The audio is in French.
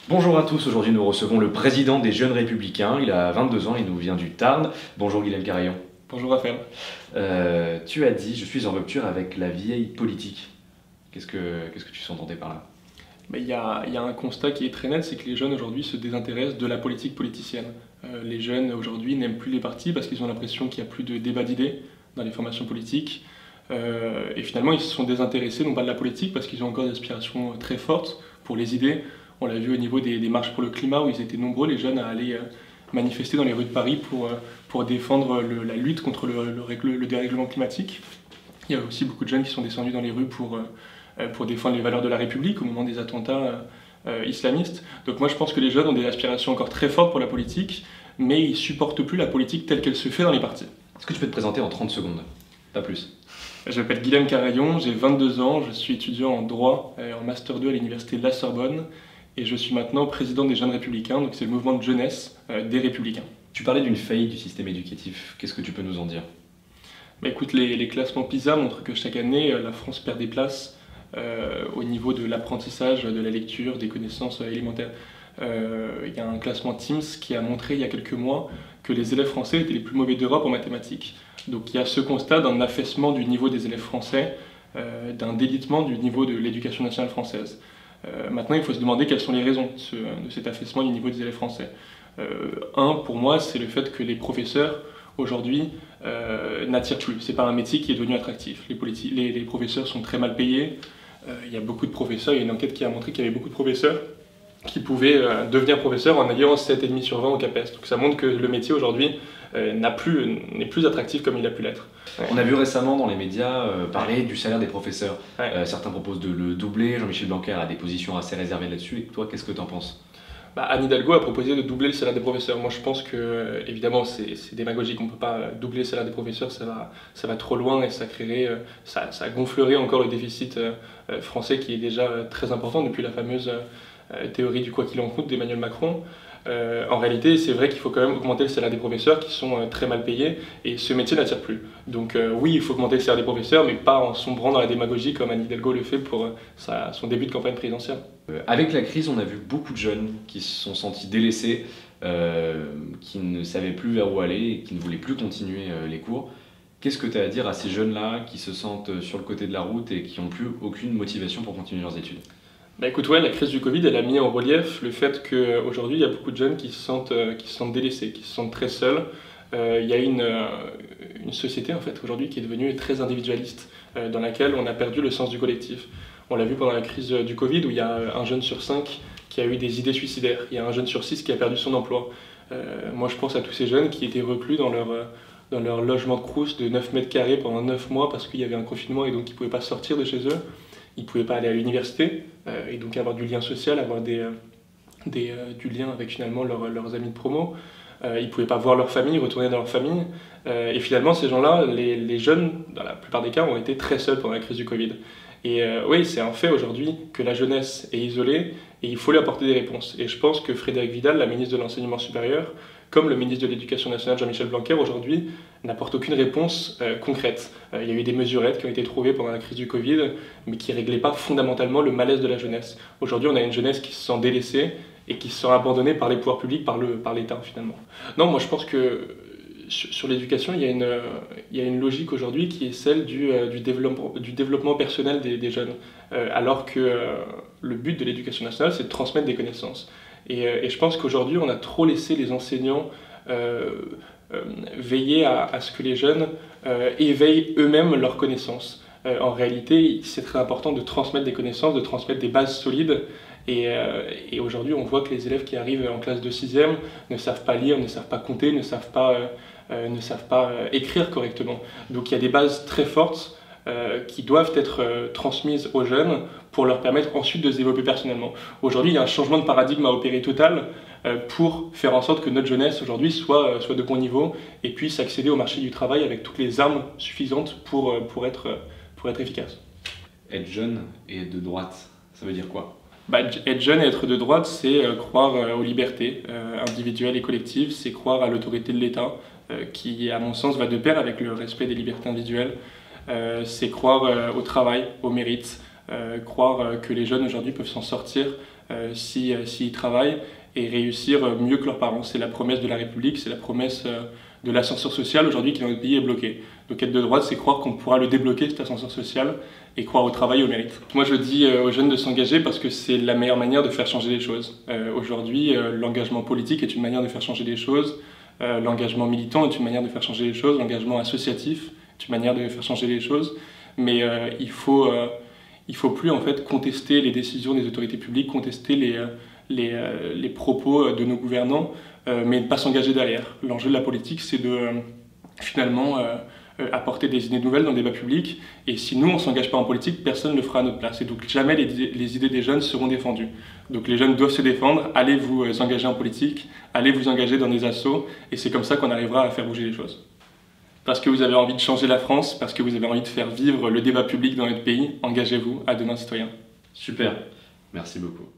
Bonjour à tous, aujourd'hui nous recevons le président des Jeunes Républicains, il a 22 ans, il nous vient du Tarn. Bonjour Guillaume Carayon. Bonjour Raphaël. Tu as dit, je suis en rupture avec la vieille politique. Qu'est-ce que tu s'entendais par là? Il y a un constat qui est très net, c'est que les jeunes aujourd'hui se désintéressent de la politique politicienne. Les jeunes aujourd'hui n'aiment plus les partis parce qu'ils ont l'impression qu'il n'y a plus de débat d'idées dans les formations politiques. Et finalement, ils se sont désintéressés non pas de la politique parce qu'ils ont encore des aspirations très fortes pour les idées. On l'a vu au niveau des marches pour le climat où ils étaient nombreux, les jeunes, à aller manifester dans les rues de Paris pour défendre la lutte contre le dérèglement climatique. Il y a aussi beaucoup de jeunes qui sont descendus dans les rues pour défendre les valeurs de la République au moment des attentats islamistes. Donc moi je pense que les jeunes ont des aspirations encore très fortes pour la politique, mais ils supportent plus la politique telle qu'elle se fait dans les partis. Est-ce que tu peux te présenter en 30 secondes? Pas plus. Je m'appelle Guillaume Carayon, j'ai 22 ans, je suis étudiant en droit en Master 2 à l'université de la Sorbonne et je suis maintenant président des Jeunes Républicains, donc c'est le mouvement de jeunesse des Républicains. Tu parlais d'une faillite du système éducatif, qu'est-ce que tu peux nous en dire? Écoute, les classements PISA montrent que chaque année la France perd des places au niveau de l'apprentissage, de la lecture, des connaissances élémentaires. Il y a un classement Teams qui a montré il y a quelques mois que les élèves français étaient les plus mauvais d'Europe en mathématiques. Donc il y a ce constat d'un affaissement du niveau des élèves français, d'un délitement du niveau de l'éducation nationale française. Maintenant, il faut se demander quelles sont les raisons de cet affaissement du niveau des élèves français. Pour moi, c'est le fait que les professeurs, aujourd'hui, n'attirent plus. C'est pas un métier qui est devenu attractif. Les professeurs sont très mal payés. Il y a beaucoup de professeurs, il y a une enquête qui a montré qu'il y avait beaucoup de professeurs qui pouvaient devenir professeurs en ayant 7,5 sur 20 au CAPES. Donc ça montre que le métier aujourd'hui n'est plus attractif comme il a pu l'être. Ouais. On a vu récemment dans les médias parler du salaire des professeurs. Ouais. Certains proposent de le doubler, Jean-Michel Blanquer a des positions assez réservées là-dessus. Et toi, qu'est-ce que tu en penses? Anne Hidalgo a proposé de doubler le salaire des professeurs. Moi je pense que, évidemment, c'est démagogique, on ne peut pas doubler le salaire des professeurs, ça va trop loin et ça gonflerait encore le déficit français qui est déjà très important depuis la fameuse théorie du quoi qu'il en coûte d'Emmanuel Macron. En réalité, c'est vrai qu'il faut quand même augmenter le salaire des professeurs qui sont très mal payés et ce métier n'attire plus. Donc oui, il faut augmenter le salaire des professeurs, mais pas en sombrant dans la démagogie comme Anne Hidalgo le fait pour son début de campagne présidentielle. Avec la crise, on a vu beaucoup de jeunes qui se sont sentis délaissés, qui ne savaient plus vers où aller et qui ne voulaient plus continuer les cours. Qu'est-ce que tu as à dire à ces jeunes-là qui se sentent sur le côté de la route et qui n'ont plus aucune motivation pour continuer leurs études? Écoute, ouais, la crise du Covid, elle a mis en relief le fait qu'aujourd'hui, il y a beaucoup de jeunes qui se sentent délaissés, qui se sentent très seuls. Il y a une société, en fait, aujourd'hui, qui est devenue très individualiste, dans laquelle on a perdu le sens du collectif. On l'a vu pendant la crise du Covid, où il y a un jeune sur 5 qui a eu des idées suicidaires. Il y a un jeune sur 6 qui a perdu son emploi. Moi, je pense à tous ces jeunes qui étaient reclus dans leur logement de Crous de 9 mètres carrés pendant 9 mois parce qu'il y avait un confinement et donc ils ne pouvaient pas sortir de chez eux. Ils ne pouvaient pas aller à l'université et donc avoir du lien social, avoir du lien avec finalement leurs amis de promo. Ils ne pouvaient pas voir leur famille, retourner dans leur famille. Et finalement, ces gens-là, les jeunes, dans la plupart des cas, ont été très seuls pendant la crise du Covid. Et oui, c'est un fait aujourd'hui que la jeunesse est isolée et il faut lui apporter des réponses. Et je pense que Frédérique Vidal, la ministre de l'Enseignement supérieur, comme le ministre de l'Éducation nationale Jean-Michel Blanquer aujourd'hui, n'apporte aucune réponse concrète. Il y a eu des mesurettes qui ont été trouvées pendant la crise du Covid, mais qui ne réglaient pas fondamentalement le malaise de la jeunesse. Aujourd'hui, on a une jeunesse qui se sent délaissée et qui se sent abandonnée par les pouvoirs publics, par l'État finalement. Non, moi je pense que sur l'éducation, il y a une logique aujourd'hui qui est celle du développement personnel des jeunes, alors que le but de l'éducation nationale, c'est de transmettre des connaissances. Et je pense qu'aujourd'hui, on a trop laissé les enseignants veiller à ce que les jeunes éveillent eux-mêmes leurs connaissances. En réalité, c'est très important de transmettre des connaissances, de transmettre des bases solides. Et aujourd'hui, on voit que les élèves qui arrivent en classe de 6e ne savent pas lire, ne savent pas compter, ne savent pas écrire correctement. Donc il y a des bases très fortes qui doivent être transmises aux jeunes pour leur permettre ensuite de se développer personnellement. Aujourd'hui, il y a un changement de paradigme à opérer total pour faire en sorte que notre jeunesse aujourd'hui soit de bon niveau et puisse accéder au marché du travail avec toutes les armes suffisantes pour être efficace. Être jeune et de droite, ça veut dire quoi? Être jeune et être de droite, c'est croire aux libertés individuelles et collectives, c'est croire à l'autorité de l'État, qui, à mon sens, va de pair avec le respect des libertés individuelles. C'est croire au travail, au mérite, croire que les jeunes aujourd'hui peuvent s'en sortir s'ils travaillent et réussir mieux que leurs parents. C'est la promesse de la République, c'est la promesse de l'ascenseur social aujourd'hui qui dans notre pays est bloqué. Donc être de droite, c'est croire qu'on pourra le débloquer, cet ascenseur social, et croire au travail et au mérite. Moi je dis aux jeunes de s'engager parce que c'est la meilleure manière de faire changer les choses. Aujourd'hui, l'engagement politique est une manière de faire changer les choses, l'engagement militant est une manière de faire changer les choses, l'engagement associatif est une manière de faire changer les choses, mais il faut plus en fait contester les décisions des autorités publiques, contester les propos de nos gouvernants, mais ne pas s'engager derrière. L'enjeu de la politique, c'est de finalement apporter des idées nouvelles dans le débat public, et si nous on ne s'engage pas en politique, personne ne le fera à notre place, et donc jamais les idées des jeunes seront défendues. Donc les jeunes doivent se défendre, allez vous engager en politique, allez vous engager dans des assos, et c'est comme ça qu'on arrivera à faire bouger les choses. Parce que vous avez envie de changer la France, parce que vous avez envie de faire vivre le débat public dans notre pays, engagez-vous à Demain Citoyen. Super, merci beaucoup.